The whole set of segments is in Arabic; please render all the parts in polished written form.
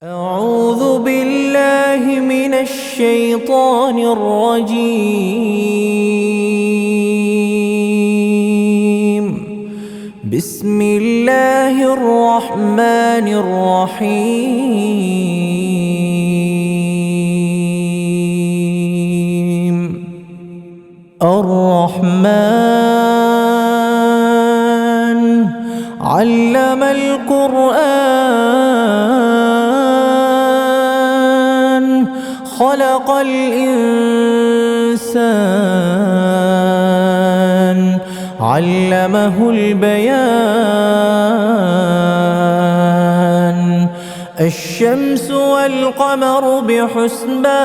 أعوذ بالله من الشيطان الرجيم. بسم الله الرحمن الرحيم. الرحمن علم القرآن خلق الإنسان علمه البيان. الشمس والقمر بحسبان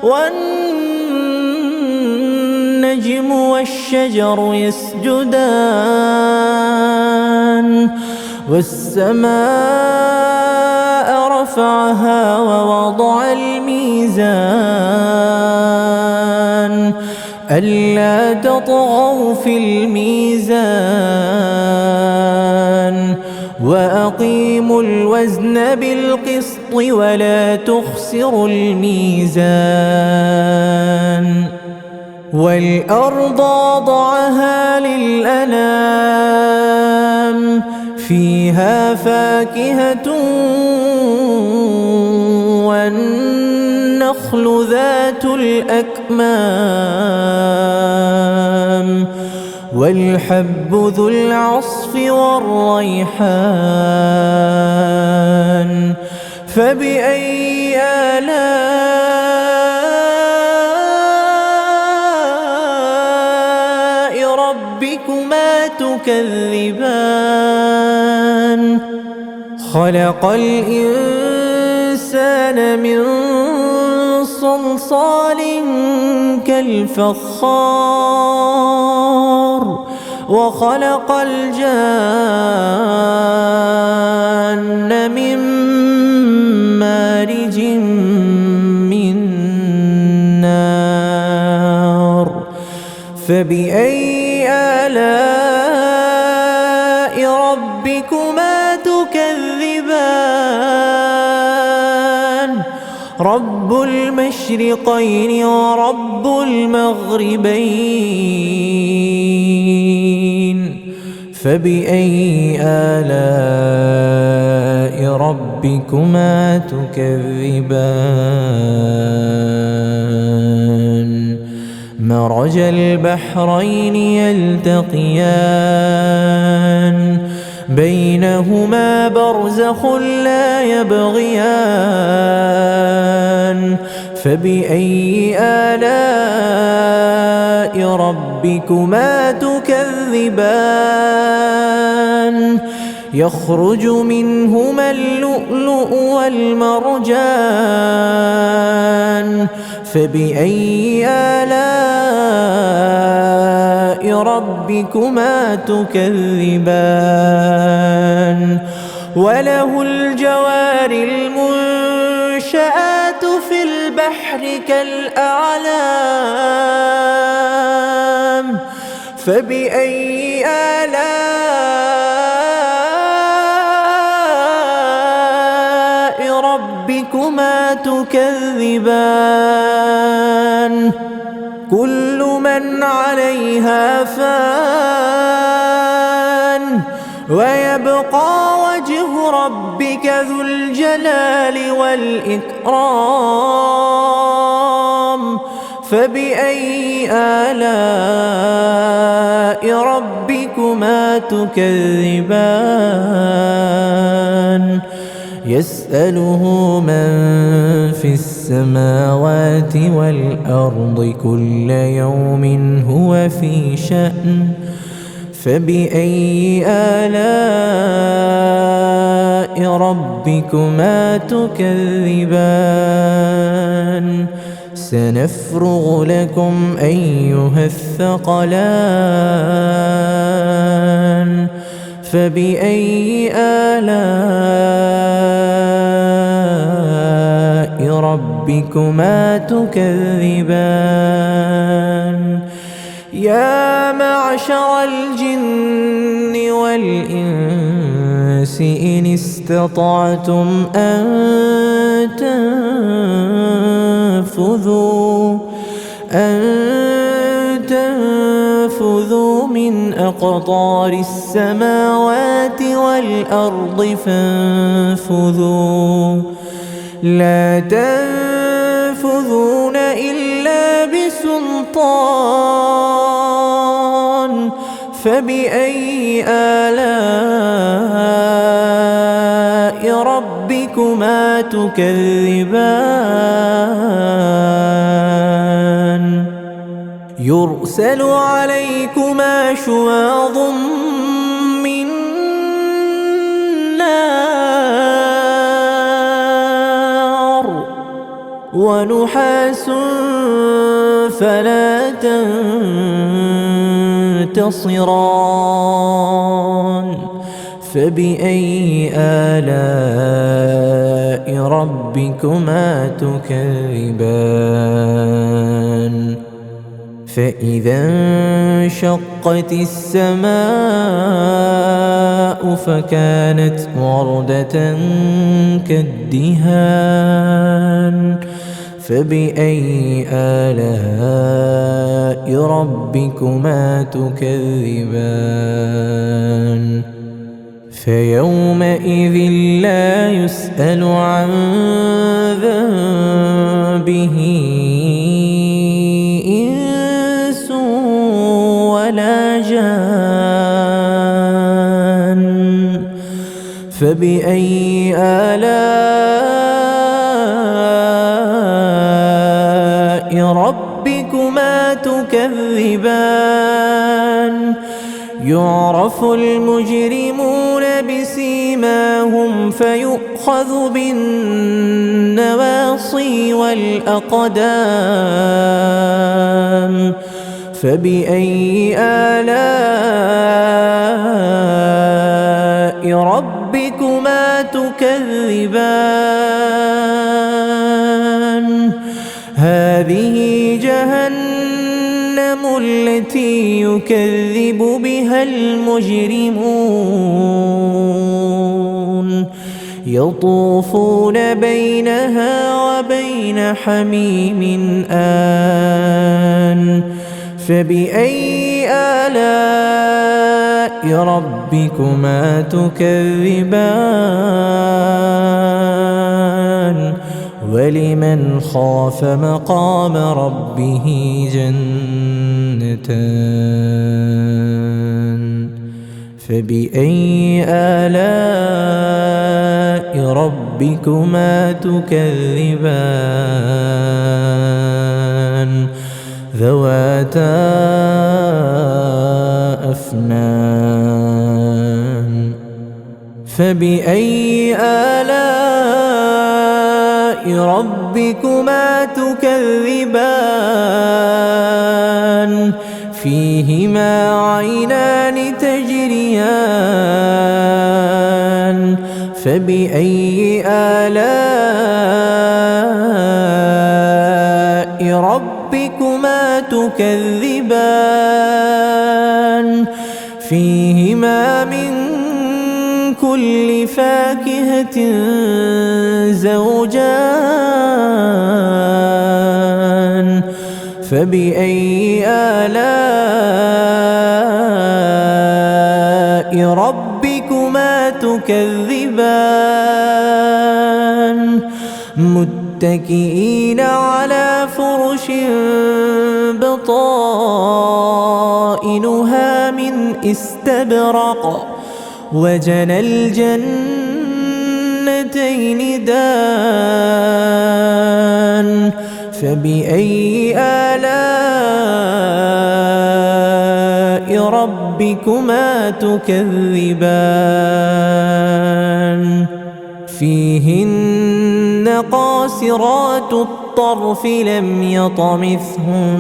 والنجم والشجر يسجدان والسماء رفعها ووضع الميزان ألا تطغوا في الميزان وأقيموا الوزن بالقسط ولا تخسروا الميزان. والأرض وضعها للأنام فيها فاكهة والنخل ذات الأكمام والحب ذو العصف والريحان. فبأي آلاء ربكما تكذبان؟ خلق الإنسان من صلصال كالفخار وخلق الجان من مارج من نار. فبأي آلاء ربكما تكذبان؟ رب المشرقين ورب المغربين. فبأي آلاء ربكما تكذبان؟ مرج البحرين يلتقيان بينهما برزخ لا يبغيان. فبأي آلاء ربكما تكذبان؟ يخرج منهما اللؤلؤ والمرجان. فبأي آلاء ربكما تكذبان؟ وله الجوار المنشآت في البحر كالأعلام. فبأي آلاء ربكما تكذبان؟ كل من عليها فان ويبقى وجه ربك ذو الجلال والإكرام. فبأي آلاء ربكما تكذبان؟ يسأله من في السماوات والأرض كل يوم هو في شأن. فبأي آلاء ربكما تكذبان؟ سنفرغ لكم أيها الثقلان. فبأي آلاء ربكما تكذبان؟ يا معشر الجن والإنس إن استطعتم أن تنفذوا من أقطار السماوات والأرض فانفذوا لا تنفذون إلا بسلطان فبأي آلاء ربكما تكذبان يرسل عليكما شواظ من نار ونحاس فلا تنتصران فبأي آلاء ربكما تكذبان فإذا انشقت السماء فكانت وردة كالدهان فبأي آلاء ربكما تكذبان فيومئذ لا يسأل عن ذنبه إنس ولا جان فبأي آلاء ربكما تكذبان يعرف المجرمون بسيماهم فيؤخذ بالنواصي والأقدام فبأي آلاء ربكما تكذبان هذه جهنم التي يكذب بها المجرمون يطوفون بينها وبين حميم آن فبأي آلاء ربكما تكذبان ولمن خاف مقام ربه جنتان فبأي آلاء ربكما تكذبان ذواتا أفنان فبأي آلاء ربكما تكذبان فيهما عينان تجريان فبأي آلاء ربكما تكذبان فيهما من كل فاكهة زوجان فبأي آلاء ربكما تكذبان متكئين على فرش بطائنها من استبرق وجنى الجنتين دان فبأي آلاء ربكما تكذبان فيهن قاصرات الطرف لم يطمثهن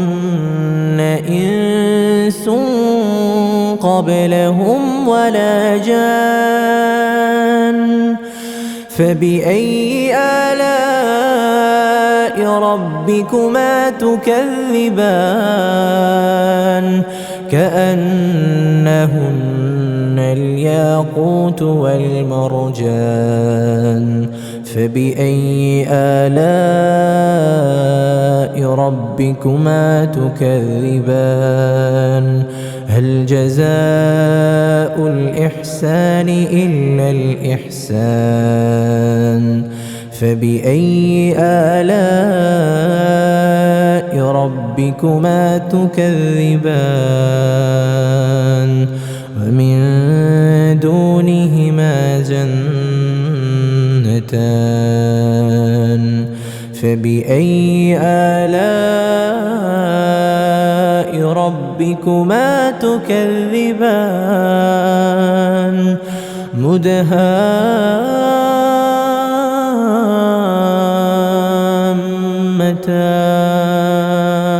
إنس قبلهم ولا جان فبأي آلاء ربكما تكذبان كأنهن الياقوت والمرجان فبأي آلاء ربكما تكذبان هل جزاء الإحسان إلا الإحسان فبأي آلاء ربكما تكذبان ومن دونهما جنتان فبأي آلاء ربكما تكذبان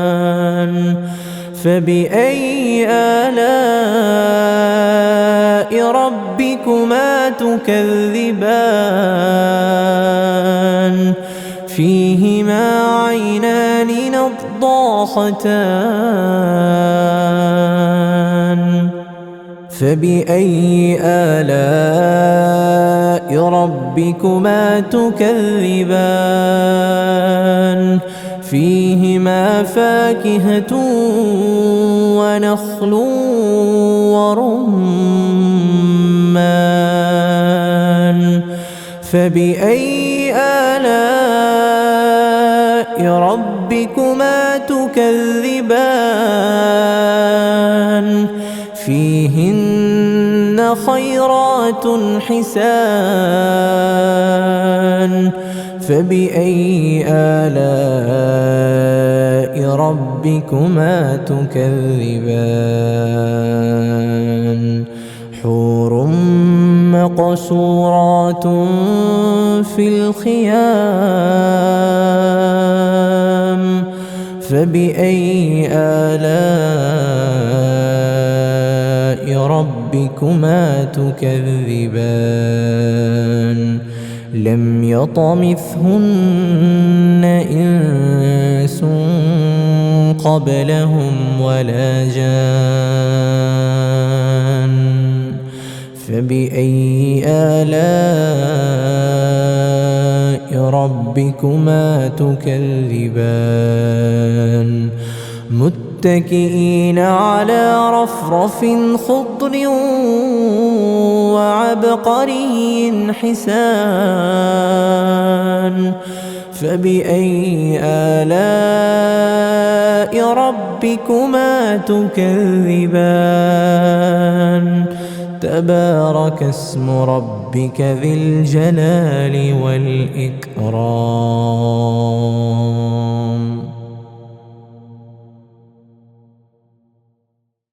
مدهامتان فبأي آلاء ربكما تكذبان فيهما عينان نضاختان فبأي آلاء ربكما تكذبان فيهما فاكهة ونخل ورمان فبأي آلاء ربكما تكذبان فيهن خيرات حسان فبأي آلاء ربكما تكذبان حور مقصورات في الخيام فبأي آلاء ربكما تكذبان لم يطمثهن إنس قبلهم ولا جان فبأي آلاء ربكما تكذبان متكئين على رفرف خضر وعبقري حسان فبأي آلاء ربكما تكذبان تبارك اسم ربك ذي الجلال والإكرام